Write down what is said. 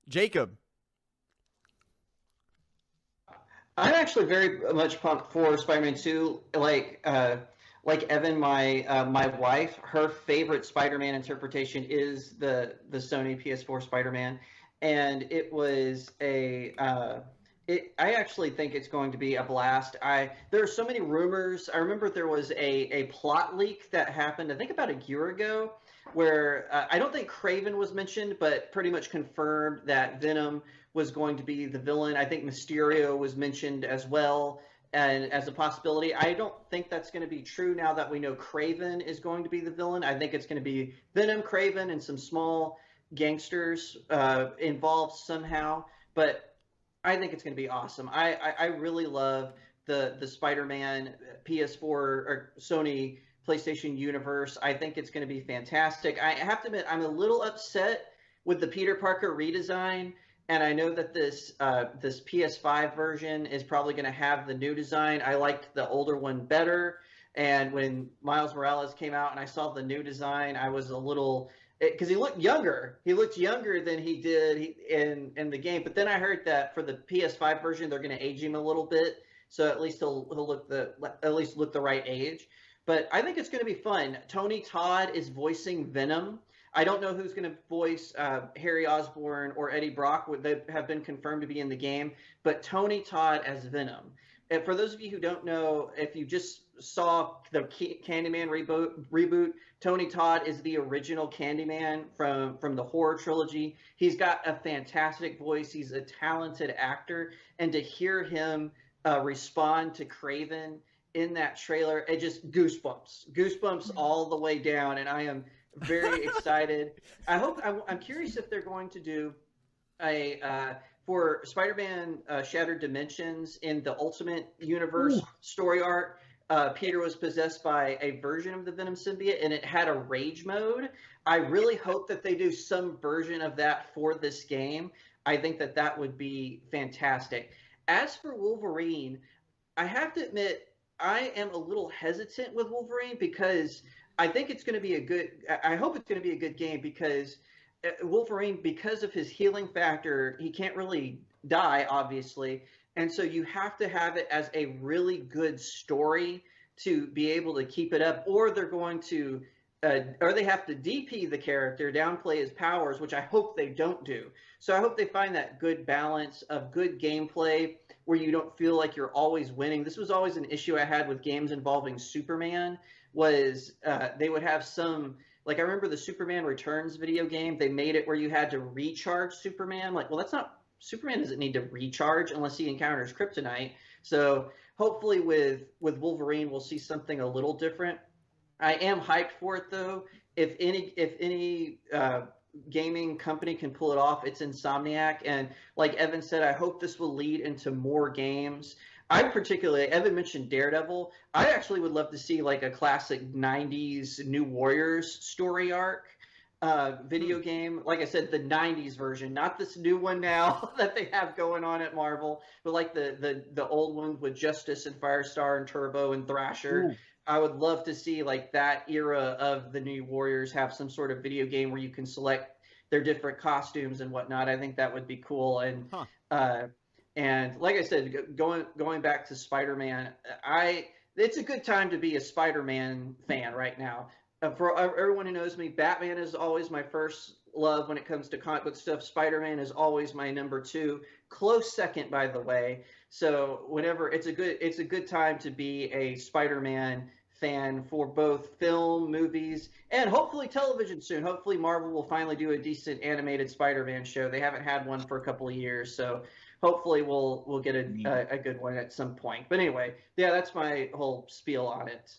Jacob. I'm actually very much pumped for Spider-Man 2. Like Evan, my wife, her favorite Spider-Man interpretation is the Sony PS4 Spider-Man, and it was I actually think it's going to be a blast. There are so many rumors. I remember there was a plot leak that happened, I think about a year ago, where I don't think Craven was mentioned, but pretty much confirmed that Venom was going to be the villain. I think Mysterio was mentioned as well, and as a possibility. I don't think that's going to be true now that we know Craven is going to be the villain. I think it's going to be Venom, Craven, and some small gangsters involved somehow. But I think it's going to be awesome. I really love the Spider-Man PS4 or Sony PlayStation universe. I think it's going to be fantastic. I have to admit, I'm a little upset with the Peter Parker redesign, and I know that this PS5 version is probably going to have the new design. I liked the older one better, and when Miles Morales came out and I saw the new design, I was a little because he looked younger. He looked younger than he did in the game. But then I heard that for the PS5 version, they're going to age him a little bit, so at least he'll look the right age. But I think it's going to be fun. Tony Todd is voicing Venom. I don't know who's going to voice Harry Osborn or Eddie Brock. They have been confirmed to be in the game, but Tony Todd as Venom. And for those of you who don't know, if you just saw the Candyman reboot, Tony Todd is the original Candyman from the horror trilogy. He's got a fantastic voice. He's a talented actor, and to hear him respond to Craven in that trailer, it just goosebumps all the way down, and I am very excited. I'm curious if they're going to do for Spider-Man Shattered Dimensions in the Ultimate Universe story arc. Peter was possessed by a version of the Venom symbiote, and it had a rage mode. I really hope that they do some version of that for this game. I think that would be fantastic. As for Wolverine, I have to admit, I am a little hesitant with Wolverine because I think it's going to be I hope it's going to be a good game because Wolverine, because of his healing factor, he can't really die, obviously. And so you have to have it as a really good story to be able to keep it up, or they're going to, or they have to DP the character, downplay his powers, which I hope they don't do. So I hope they find that good balance of good gameplay where you don't feel like you're always winning. This was always an issue I had with games involving Superman, was they would have some, like I remember the Superman Returns video game, they made it where you had to recharge Superman. Like, well, that's not, Superman doesn't need to recharge unless he encounters kryptonite. So hopefully with Wolverine, we'll see something a little different. I am hyped for it though. If any gaming company can pull it off, it's Insomniac. And like Evan said, I hope this will lead into more games. Evan mentioned Daredevil. I actually would love to see like a classic 90s New Warriors story arc video game. Like I said, the 90s version, not this new one now that they have going on at Marvel, but like the old one with Justice and Firestar and Turbo and Thrasher. Ooh. I would love to see like that era of the New Warriors have some sort of video game where you can select their different costumes and whatnot. I think that would be cool. And and like I said, going back to Spider-Man, it's a good time to be a Spider-Man fan right now. For everyone who knows me, Batman is always my first love when it comes to comic book stuff. Spider-Man is always my number two, close second, by the way. So whenever it's a good time to be a Spider-Man fan for both film, movies, and hopefully television soon. Hopefully Marvel will finally do a decent animated Spider-Man show. They haven't had one for a couple of years, so hopefully we'll get a good one at some point. But anyway, yeah, that's my whole spiel on it.